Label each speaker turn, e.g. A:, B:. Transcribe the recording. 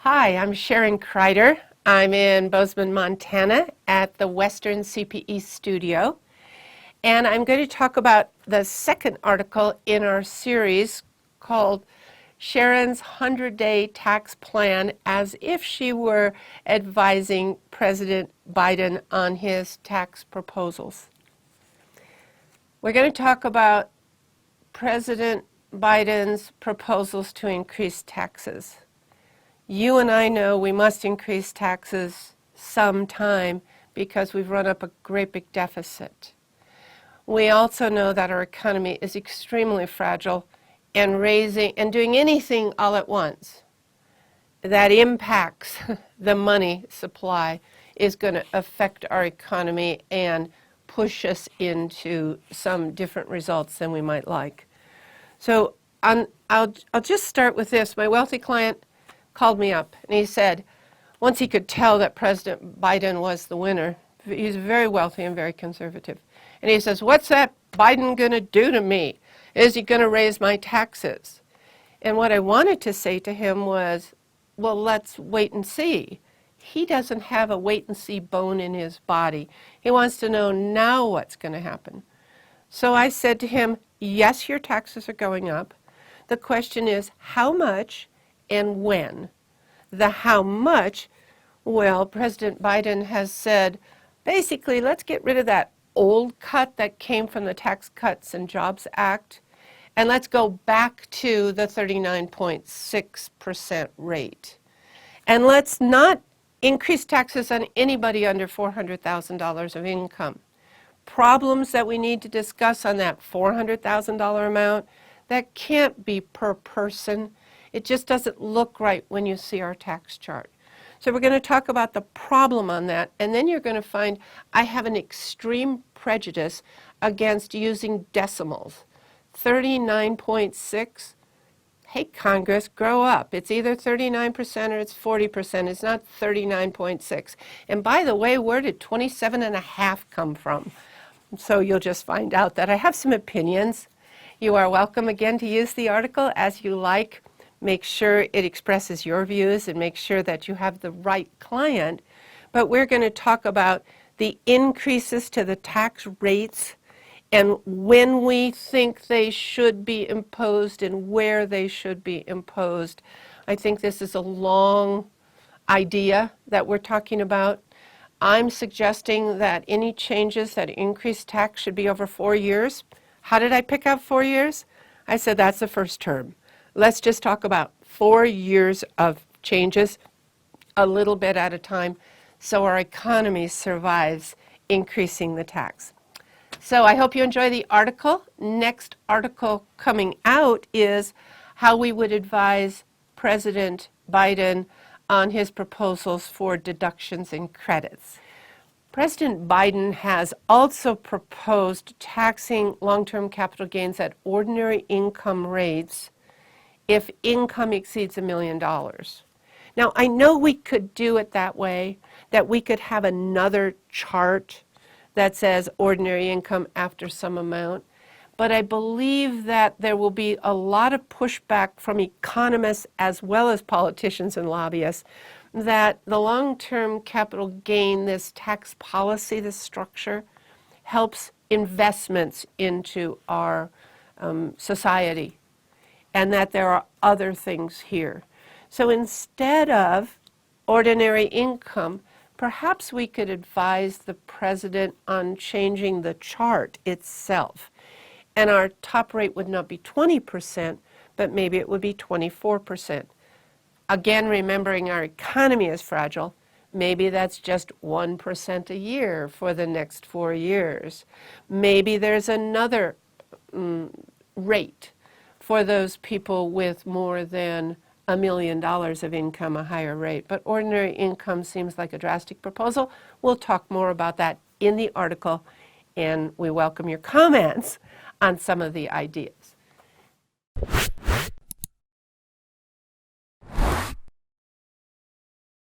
A: Hi, I'm Sharon Kreider. I'm in Bozeman, Montana at the Western CPE studio. And I'm going to talk about the second article in our series called Sharon's 100-Day Tax Plan as if she were advising President Biden on his tax proposals. We're going to talk about President Biden's proposals to increase taxes. You and I know we must increase taxes sometime because we've run up a great big deficit. We also know that our economy is extremely fragile, and doing anything all at once that impacts the money supply is going to affect our economy and push us into some different results than we might like. So I'll just start with this. My wealthy client called me up and he said, once he could tell that President Biden was the winner, he's very wealthy and very conservative, and he says, what's that Biden going to do to me? Is he going to raise my taxes? And what I wanted to say to him was, well, let's wait and see. He doesn't have a wait and see bone in his body. He wants to know now what's going to happen. So I said to him, yes, your taxes are going up. The question is how much and when. The how much, well, President Biden has said, basically, let's get rid of that old cut that came from the Tax Cuts and Jobs Act, and let's go back to the 39.6% rate. And let's not increase taxes on anybody under $400,000 of income. Problems that we need to discuss on that $400,000 amount, that can't be per person. It just doesn't look right when you see our tax chart. So we're going to talk about the problem on that, and then you're going to find I have an extreme prejudice against using decimals. 39.6, hey Congress, grow up. It's either 39% or it's 40%. It's not 39.6. And by the way, where did 27.5 come from? So you'll just find out that I have some opinions. You are welcome again to use the article as you like. Make sure it expresses your views and make sure that you have the right client. But we're going to talk about the increases to the tax rates and when we think they should be imposed and where they should be imposed. I think this is a long idea that we're talking about. I'm suggesting that any changes that increase tax should be over 4 years. How did I pick out 4 years? I said that's the first term. Let's just talk about 4 years of changes, a little bit at a time, so our economy survives increasing the tax. So I hope you enjoy the article. Next article coming out is how we would advise President Biden on his proposals for deductions and credits. President Biden has also proposed taxing long-term capital gains at ordinary income rates if income exceeds $1 million. Now, I know we could do it that way, that we could have another chart that says ordinary income after some amount, but I believe that there will be a lot of pushback from economists as well as politicians and lobbyists that the long-term capital gain, this tax policy, this structure, helps investments into our society, and that there are other things here. So instead of ordinary income, perhaps we could advise the president on changing the chart itself. And our top rate would not be 20%, but maybe it would be 24%. Again, remembering our economy is fragile, maybe that's just 1% a year for the next 4 years. Maybe there's another rate for those people with more than $1 million of income, a higher rate. But ordinary income seems like a drastic proposal. We'll talk more about that in the article, and we welcome your comments on some of the ideas.